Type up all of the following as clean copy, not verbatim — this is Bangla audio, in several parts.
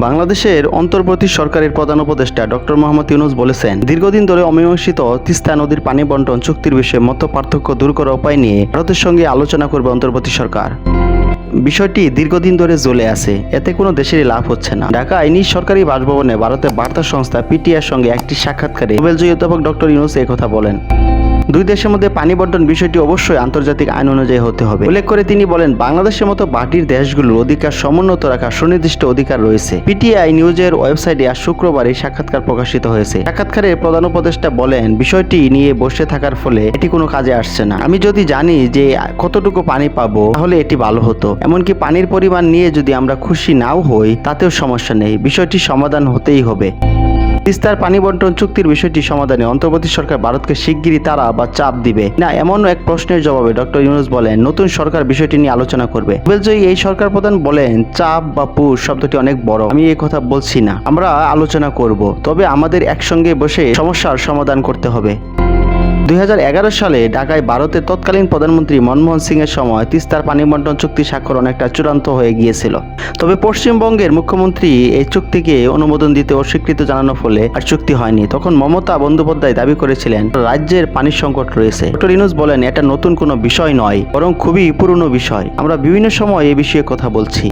বাংলাদেশের অন্তর্বর্তী সরকারের প্রধান উপদেষ্টা ডক্টর মোহাম্মদ ইউনূস বলেছেন, দীর্ঘদিন ধরে অমীমাংসিত তিস্তা নদীর পানি বণ্টন চুক্তির বিষয়ে মত পার্থক্য দূর করার উপায় নিয়ে ভারতের সঙ্গে আলোচনা করবে অন্তর্বর্তী সরকার। বিষয়টি দীর্ঘদিন ধরে জ্বলে আছে, এতে কোনো দেশেরই লাভ হচ্ছে না। ঢাকায় নিজ সরকারি বাসভবনে ভারতের বার্তা সংস্থা পিটিআইর সঙ্গে একটি সাক্ষাৎকারে নোবেলজয়ী অধ্যাপক ডক্টর ইউনূস এই কথা বলেন। দুই দেশের মধ্যে পানি বণ্টন বিষয়টি অবশ্যই আন্তর্জাতিক আইন অনুযায়ী হতে হবে উল্লেখ করে তিনি বলেন, বাংলাদেশের মতো বাটির দেশগুলোর অধিকার সমুন্নত রাখার সুনির্দিষ্ট অধিকার রয়েছে। পিটিআই নিউজের ওয়েবসাইটে আজ শুক্রবার এই সাক্ষাৎকার প্রকাশিত হয়েছে। সাক্ষাৎকারে প্রধান উপদেষ্টা বলেন, বিষয়টি নিয়ে বসে থাকার ফলে এটি কোনো কাজে আসছে না। আমি যদি জানি যে কতটুকু পানি পাবো তাহলে এটি ভালো হতো। এমনকি পানির পরিমাণ নিয়ে যদি আমরা খুশি নাও হই তাতেও সমস্যা নেই, বিষয়টি সমাধান হতেই হবে। তিস্তার পানি বণ্টন চুক্তির বিষয়টি সমাধানে অন্তর্বর্তী সরকার ভারতকে শিগগিরই তাড়া বা চাপ দিবে না, এমন এক প্রশ্নের জবাবে ডক্টর ইউনূস বলেন, নতুন সরকার বিষয়টি নিয়ে আলোচনা করবে। নোবেলজয়ী এই সরকার প্রধান বলেন, চাপ বা পুশ শব্দটি অনেক বড়, আমি এই কথা বলছি না। আমরা আলোচনা করব, তবে আমাদের একসঙ্গে বসে সমস্যার সমাধান করতে হবে। 2011 সালে ঢাকায় ভারতের তৎকালীন প্রধানমন্ত্রী মনমোহন সিং এর সময় তিস্তার পানি বণ্টন চুক্তি স্বাক্ষর অনেকটা চূড়ান্ত হয়ে গিয়েছিল। তবে পশ্চিমবঙ্গের মুখ্যমন্ত্রী এই চুক্তিকে অনুমোদন দিতে অস্বীকৃতি জানানোর ফলে আর চুক্তি হয়নি। তখন মমতা বন্দ্যোপাধ্যায় দাবি করেছিলেন, রাজ্যের পানির সংকট রয়েছে। ডক্টর ইউনূস বলেন, এটা নতুন কোনো বিষয় নয়, বরং খুবই পুরনো বিষয়। আমরা বিভিন্ন সময় এই বিষয়ে কথা বলছি।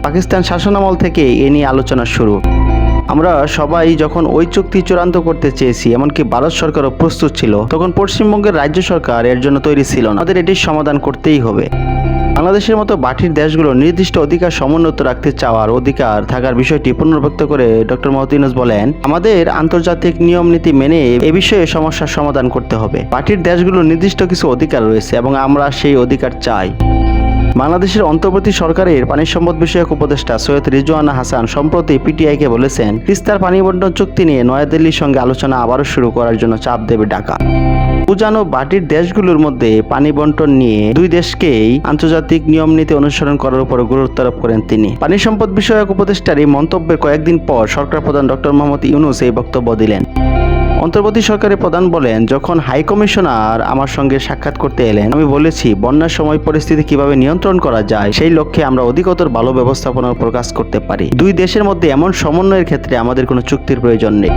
পাকিস্তান শাসনামল থেকে এ নিয়ে আলোচনা শুরু। আমরা সবাই যখন ওই চুক্তি চূড়ান্ত করতে চেয়েছি, এমনকি ভারত সরকারও প্রস্তুত ছিল, তখন পশ্চিমবঙ্গের রাজ্য সরকার এর জন্য তৈরি ছিল না। আমাদের এটির সমাধান করতেই হবে। বাংলাদেশের মতো বাটির দেশগুলো নির্দিষ্ট অধিকার সমুন্নত রাখতে চাওয়ার অধিকার থাকার বিষয়টি পুনর্ব্যক্ত করে ডক্টর মোহাম্মদ ইউনূস বলেন, আমাদের আন্তর্জাতিক নিয়ম নীতি মেনে এ বিষয়ে সমস্যার সমাধান করতে হবে। বাটির দেশগুলোর নির্দিষ্ট কিছু অধিকার রয়েছে এবং আমরা সেই অধিকার চাই। বাংলাদেশের অন্তর্বর্তী সরকারের পানি সম্পদ বিষয়ক উপদেষ্টা সৈয়দ রিজওয়ানা হাসান সম্প্রতি পিটিআইকে বলেছেন, তিস্তার পানি বণ্টন চুক্তি নিয়ে নয়াদিল্লির সঙ্গে আলোচনা আবারও শুরু করার জন্য চাপ দেবে ঢাকা। উজান ও বাটির দেশগুলোর মধ্যে পানি বণ্টন নিয়ে দুই দেশকেই আন্তর্জাতিক নিয়ম নীতি অনুসরণ করার উপর গুরুত্ব আরোপ করেন তিনি। পানি সম্পদ বিষয়ক উপদেষ্টার এই মন্তব্যের কয়েকদিন পর সরকার প্রধান ডক্টর মোহাম্মদ ইউনূস এই বক্তব্য দিলেন। অন্তর্বর্তী সরকারের প্রধান বলেন, যখন হাই কমিশনার আমার সঙ্গে সাক্ষাৎ করতে এলেন, আমি বলেছি বন্যার সময় পরিস্থিতি কিভাবে নিয়ন্ত্রণ করা যায় সেই লক্ষ্যে আমরা অধিকতর ভালো ব্যবস্থাপনার উপর কাজ করতে পারি। দুই দেশের মধ্যে এমন সমন্বয়ের ক্ষেত্রে আমাদের কোনো চুক্তির প্রয়োজন নেই।